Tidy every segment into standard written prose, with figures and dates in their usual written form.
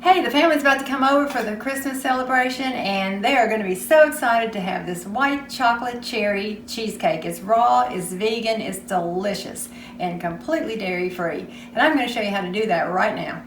Hey, the family's about to come over for the Christmas celebration and they are going to be so excited to have this white chocolate cherry cheesecake. It's raw, it's vegan, it's delicious, and completely dairy free. And I'm going to show you how to do that right now.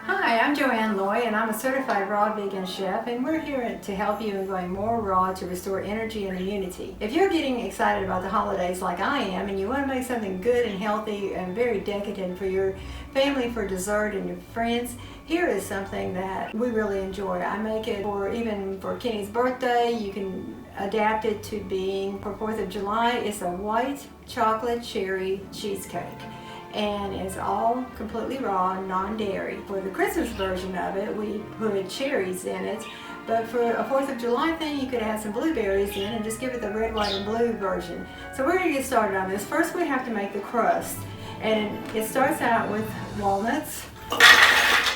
Hi, I'm Joann and I'm a certified raw vegan chef, and we're here to help you in going more raw to restore energy and immunity. If you're getting excited about the holidays like I am and you want to make something good and healthy and very decadent for your family for dessert and your friends, here is something that we really enjoy. I make it even for Kenny's birthday. You can adapt it to being for 4th of July. It's a white chocolate cherry cheesecake. And it's all completely raw, non-dairy. For the Christmas version of it, we put cherries in it. But for a 4th of July thing, you could add some blueberries in and just give it the red, white, and blue version. So we're going to get started on this. First, we have to make the crust. And it starts out with walnuts.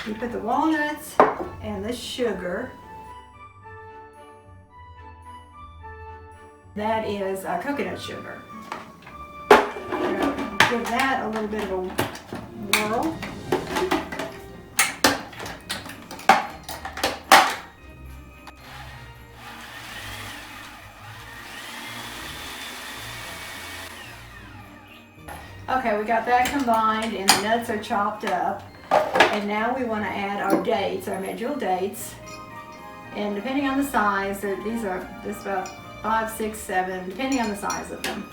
You put the walnuts and the sugar. That is coconut sugar. Give that a little bit of a whirl. Okay, we got that combined and the nuts are chopped up. And now we want to add our dates, our medjool dates. And depending on the size, these are just about 5, 6, 7, depending on the size of them.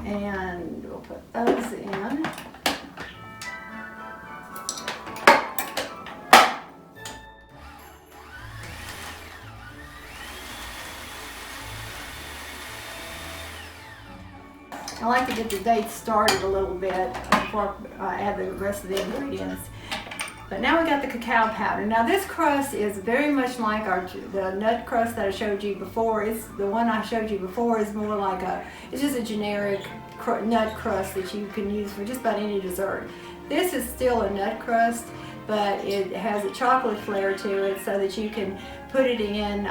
And we'll put those in. I like to get the dates started a little bit before I add the rest of the ingredients. But now we got the cacao powder. Now this crust is very much like the nut crust that I showed you before. The one I showed you before is more like it's just a generic nut crust that you can use for just about any dessert. This is still a nut crust, but it has a chocolate flair to it so that you can put it in,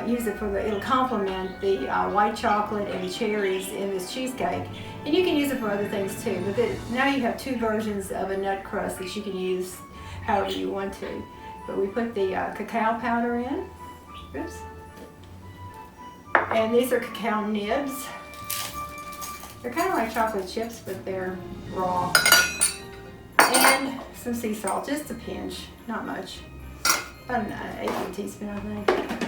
use it it'll complement the white chocolate and the cherries in this cheesecake. And you can use it for other things too, but now you have two versions of a nut crust that you can use however you want to. But we put the cacao powder in. Oops. And these are cacao nibs. They're kind of like chocolate chips, but they're raw. And some sea salt, just a pinch, not much. About an 1/8 teaspoon, I think.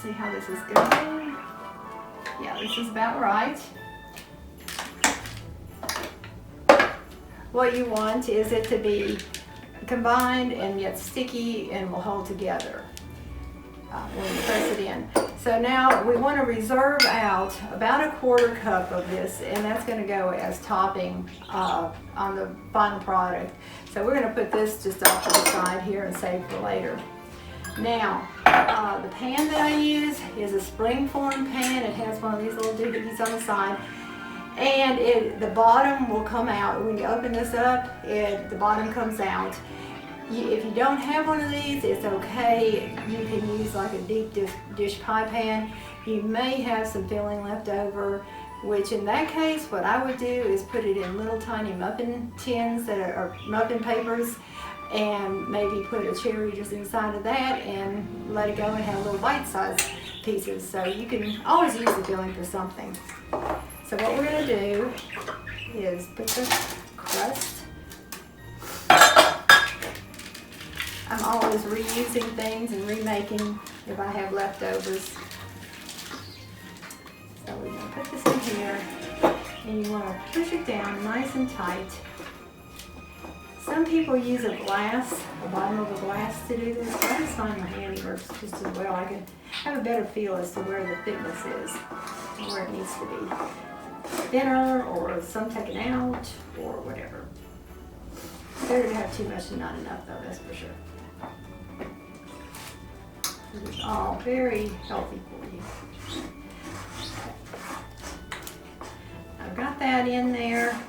See how this is going. Yeah, this is about right. What you want is it to be combined and yet sticky and will hold together when you press it in. So now we want to reserve out about a 1/4 cup of this, and that's going to go as topping on the final product. So we're going to put this just off to the side here and save for later. Now, the pan that I use is a springform pan. It has one of these little doohickeys on the side, and the bottom will come out. When you open this up, the bottom comes out. If you don't have one of these, it's okay. You can use like a deep dish pie pan. You may have some filling left over, which in that case, what I would do is put it in little tiny muffin tins that are muffin papers, and maybe put a cherry just inside of that and let it go and have little bite-sized pieces. So you can always use the filling for something. So what we're going to do is put the crust. I'm always reusing things and remaking if I have leftovers. So we're going to put this in here, and you want to push it down nice and tight. Some people use a bottom of a glass to do this, but I just find my hand works just as well. I can have a better feel as to where the thickness is and where it needs to be. Thinner or some taken out or whatever. better to have too much than not enough though, that's for sure. It's all very healthy for you. I've got that in there.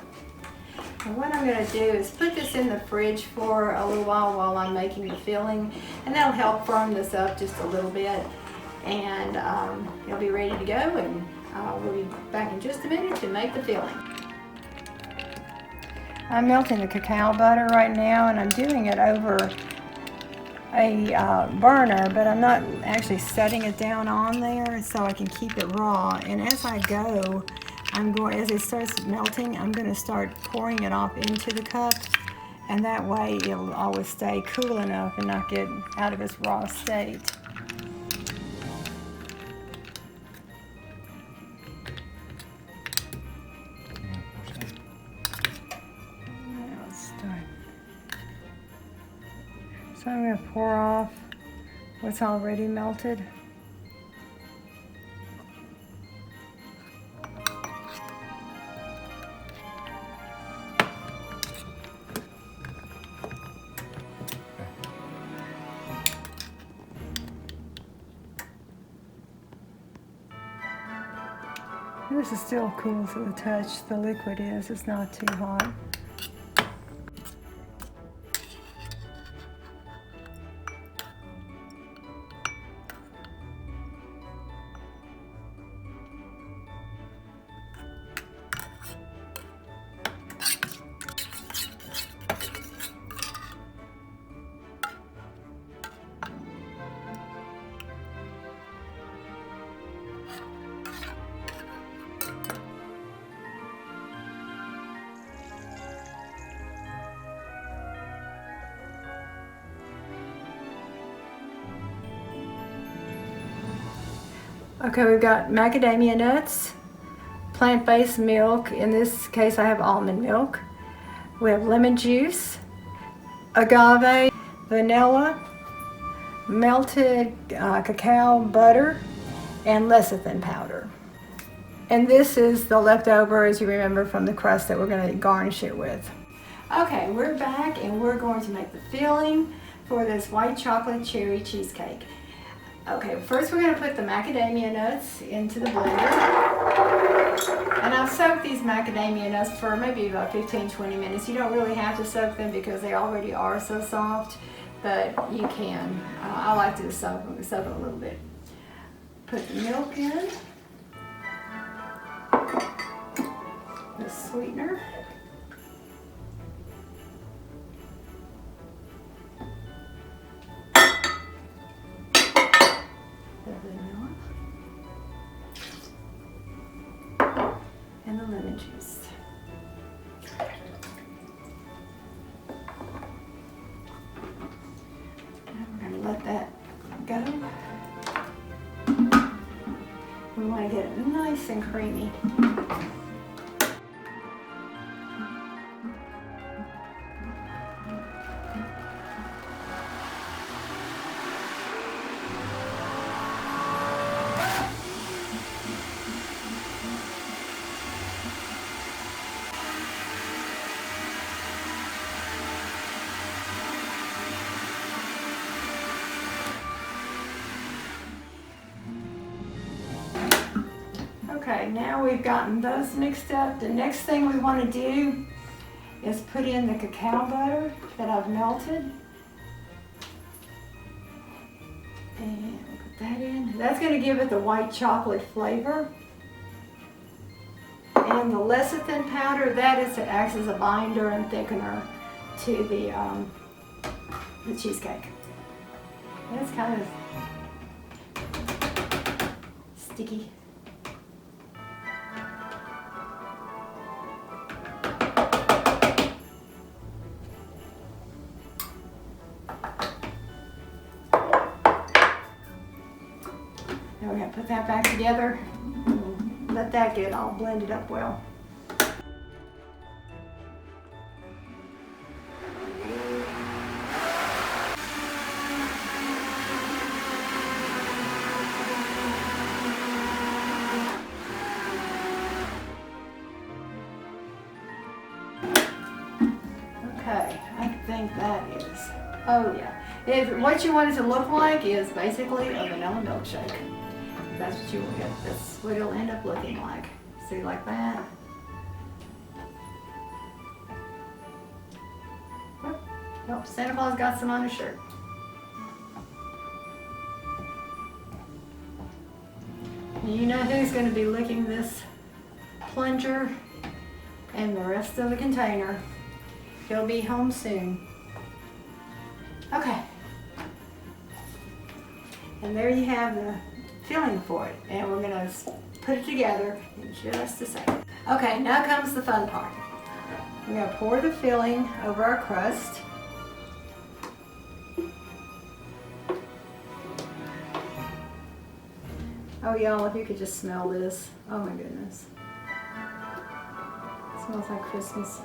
And what I'm going to do is put this in the fridge for a little while I'm making the filling, and that'll help firm this up just a little bit, and it'll be ready to go, and we'll be back in just a minute to make the filling. I'm melting the cacao butter right now, and I'm doing it over a burner, but I'm not actually setting it down on there so I can keep it raw. And as I go, as it starts melting, I'm going to start pouring it off into the cup, and that way it'll always stay cool enough and not get out of its raw state. So I'm going to pour off what's already melted. This is still cool to the touch. The liquid is, it's not too hot. Okay, we've got macadamia nuts, plant-based milk. In this case, I have almond milk. We have lemon juice, agave, vanilla, melted cacao butter, and lecithin powder. And this is the leftover, as you remember, from the crust that we're going to garnish it with. Okay, we're back, and we're going to make the filling for this white chocolate cherry cheesecake. Okay, first we're going to put the macadamia nuts into the blender. And I've soaked these macadamia nuts for maybe about 15-20 minutes. You don't really have to soak them because they already are so soft, but you can. I like to soak them a little bit. Put the milk in, the sweetener, and the lemon juice. And we're going to let that go. We want to get it nice and creamy. Okay, now we've gotten those mixed up. The next thing we want to do is put in the cacao butter that I've melted. And we'll put that in. That's going to give it the white chocolate flavor. And the lecithin powder, that is to act as a binder and thickener to the cheesecake. And it's kind of sticky. Now we're going to put that back together and let that get all blended up well. Okay, I think that is? Oh yeah. What you want it to look like is basically a vanilla milkshake. That's what you will get. That's what it'll end up looking like. See, like that. Oh, Santa Claus got some on his shirt. You know who's going to be licking this plunger and the rest of the container? He'll be home soon. Okay. And there you have the filling for it. And we're going to put it together in just a second. Okay, now comes the fun part. We're going to pour the filling over our crust. Oh y'all, if you could just smell this. Oh my goodness. It smells like Christmas.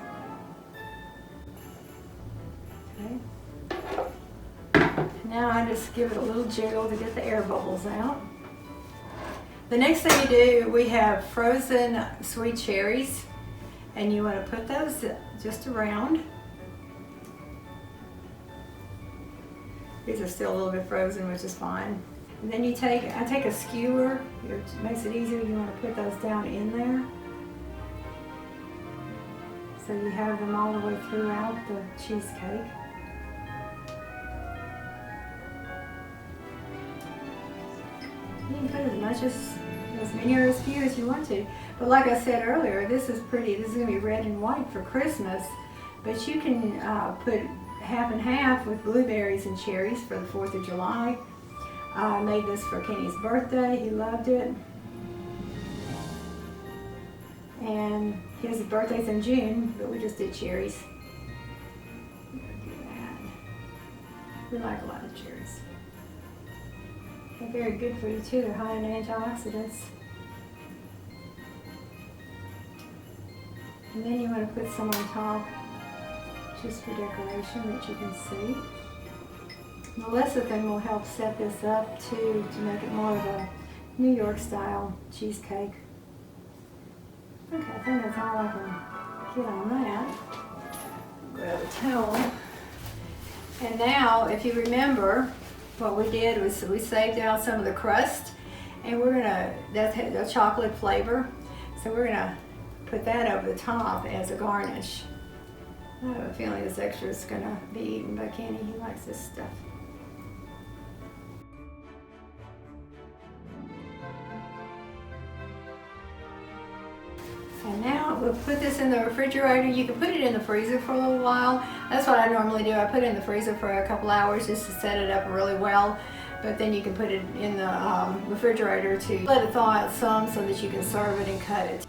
Okay. Now I just give it a little jiggle to get the air bubbles out. The next thing you do, we have frozen sweet cherries. And you want to put those just around. These are still a little bit frozen, which is fine. And then I take a skewer, it makes it easier, you want to put those down in there. So you have them all the way throughout the cheesecake. You can put as many or as few as you want to. But like I said earlier, this is pretty, this is going to be red and white for Christmas. But you can put half and half with blueberries and cherries for the 4th of July. I made this for Kenny's birthday. He loved it. And his birthday's in June, but we just did cherries. We like a lot of cherries. They're very good for you too. They're high in antioxidants. And then you want to put some on top, just for decoration that you can see. The lecithin will help set this up too, to make it more of a New York style cheesecake. Okay, I think that's all I can get on that. Grab a towel. And now, if you remember, what we did was we saved out some of the crust, and we're gonna, that's the chocolate flavor, so we're gonna put that over the top as a garnish. I have a feeling this extra is gonna be eaten by Kenny. He likes this stuff. And now we'll put this in the refrigerator. You can put it in the freezer for a little while. That's what I normally do. I put it in the freezer for a couple hours just to set it up really well. But then you can put it in the refrigerator to let it thaw out some so that you can serve it and cut it.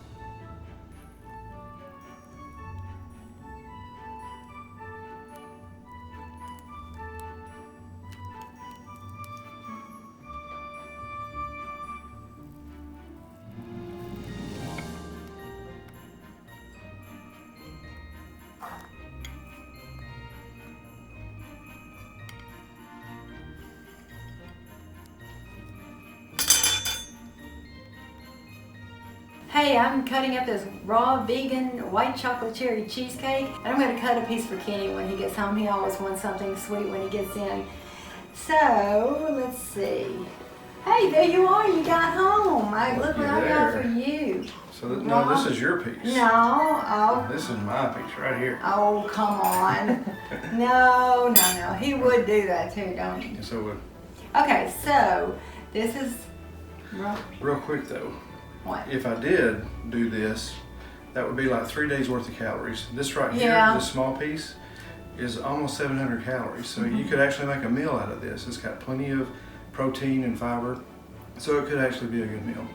Hey, I'm cutting up this raw vegan white chocolate cherry cheesecake, and I'm going to cut a piece for Kenny when he gets home. He always wants something sweet when he gets in. So, let's see. Hey, there you are. You got home. Look what I got for you. So, no, this is your piece. No. Oh. This is my piece right here. Oh, come on. No. He would do that too, don't he? Yes, I would. Okay, so this is... Real quick though. What? If I did do this, that would be like 3 days worth of calories. This right here, this small piece, is almost 700 calories. So you could actually make a meal out of this. It's got plenty of protein and fiber, so it could actually be a good meal.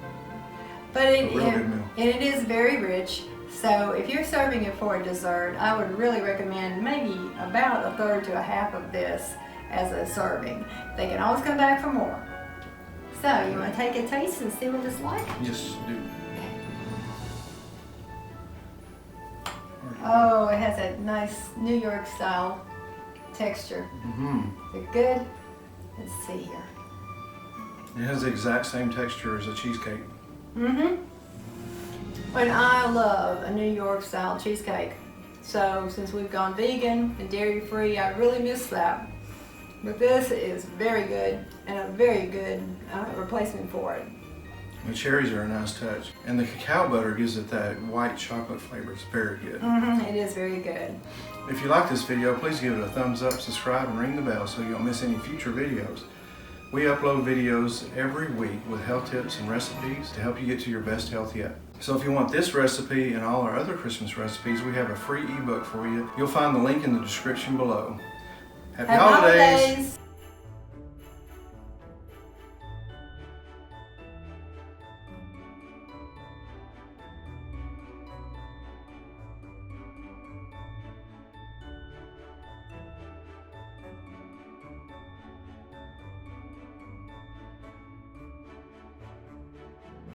But a real good meal. And it is very rich. So if you're serving it for a dessert, I would really recommend maybe about a third to a half of this as a serving. They can always come back for more. So, you want to take a taste and see what it's like? Just do. Oh, it has a nice New York style texture. Is it good? Let's see here. It has the exact same texture as a cheesecake. And I love a New York style cheesecake. So since we've gone vegan and dairy free, I really miss that. But this is very good and a very good replacement for it. The cherries are a nice touch. And the cacao butter gives it that white chocolate flavor. It's very good. It is very good. If you like this video, please give it a thumbs up, subscribe, and ring the bell so you don't miss any future videos. We upload videos every week with health tips and recipes to help you get to your best health yet. So if you want this recipe and all our other Christmas recipes, we have a free ebook for you. You'll find the link in the description below. Happy holidays!